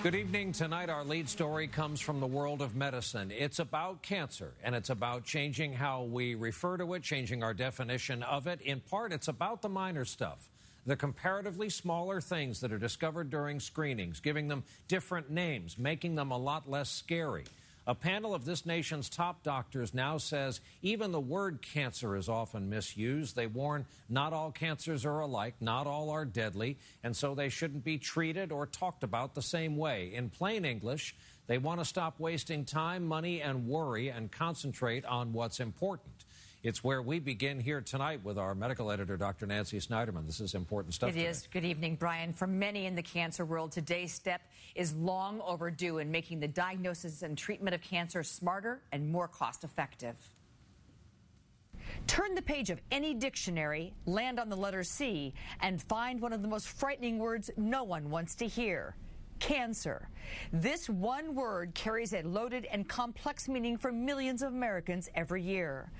Good evening. Tonight, our lead story comes from the world of medicine. It's about cancer, and it's about changing how we refer to it, changing our definition of it. In part, it's about the minor stuff, the comparatively smaller things that are discovered during screenings, giving them different names, making them a lot less scary. A panel of this nation's top doctors now says even the word cancer is often misused. They warn not all cancers are alike, not all are deadly, and so they shouldn't be treated or talked about the same way. In plain English, they want to stop wasting time, money, and worry and concentrate on what's important. It's where we begin here tonight with our medical editor, Dr. Nancy Snyderman. This is important stuff. It is. Good evening, Brian. For many in the cancer world, today's step is long overdue in making the diagnosis and treatment of cancer smarter and more cost-effective. Turn the page of any dictionary, land on the letter C, and find one of the most frightening words no one wants to hear. Cancer. This one word carries a loaded and complex meaning for millions of Americans every year.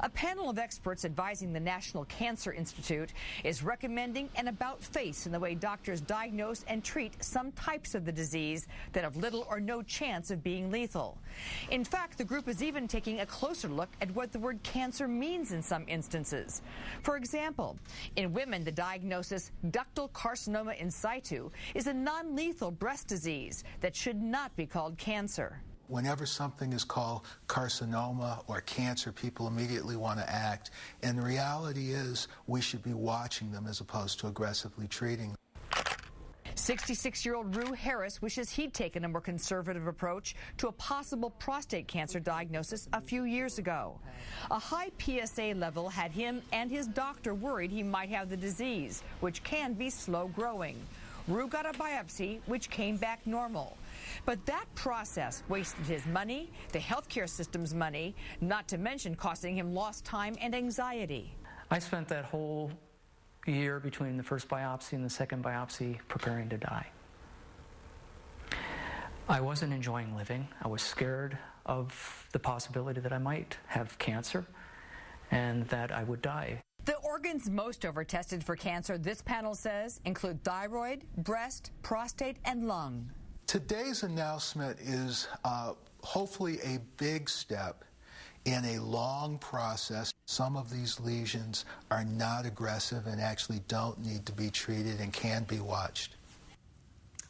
A panel of experts advising the National Cancer Institute is recommending an about-face in the way doctors diagnose and treat some types of the disease that have little or no chance of being lethal. In fact, the group is even taking a closer look at what the word cancer means in some instances. For example, in women, the diagnosis ductal carcinoma in situ is a non-lethal breast disease that should not be called cancer. Whenever something is called carcinoma or cancer, people immediately want to act. And the reality is we should be watching them as opposed to aggressively treating them. 66-year-old Rue Harris wishes he'd taken a more conservative approach to a possible prostate cancer diagnosis a few years ago. A high PSA level had him and his doctor worried he might have the disease, which can be slow-growing. Rue got a biopsy, which came back normal. But that process wasted his money, the healthcare system's money, not to mention costing him lost time and anxiety. I spent that whole year between the first biopsy and the second biopsy preparing to die. I wasn't enjoying living. I was scared of the possibility that I might have cancer and that I would die. The organs most over-tested for cancer, this panel says, include thyroid, breast, prostate, and lung. Today's announcement is hopefully a big step in a long process. Some of these lesions are not aggressive and actually don't need to be treated and can be watched.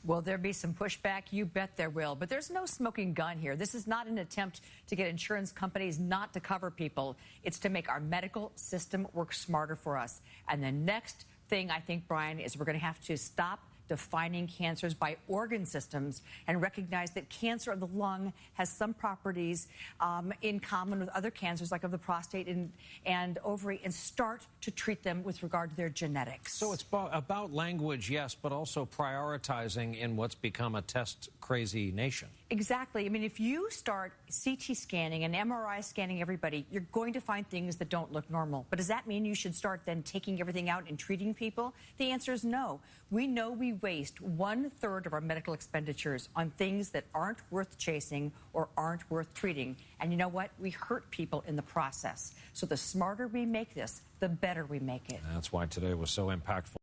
Will there be some pushback? You bet there will. But there's no smoking gun here. This is not an attempt to get insurance companies not to cover people. It's to make our medical system work smarter for us. And the next thing, I think, Brian, is we're going to have to stop defining cancers by organ systems and recognize that cancer of the lung has some properties in common with other cancers like of the prostate and ovary, and start to treat them with regard to their genetics. So it's about language, yes, but also prioritizing in what's become a test-crazy nation. Exactly. I mean, if you start CT scanning and MRI scanning everybody, you're going to find things that don't look normal. But does that mean you should start then taking everything out and treating people? The answer is no. We know we waste 1/3 of our medical expenditures on things that aren't worth chasing or aren't worth treating. And you know what? We hurt people in the process. So the smarter we make this, the better we make it. That's why today was so impactful.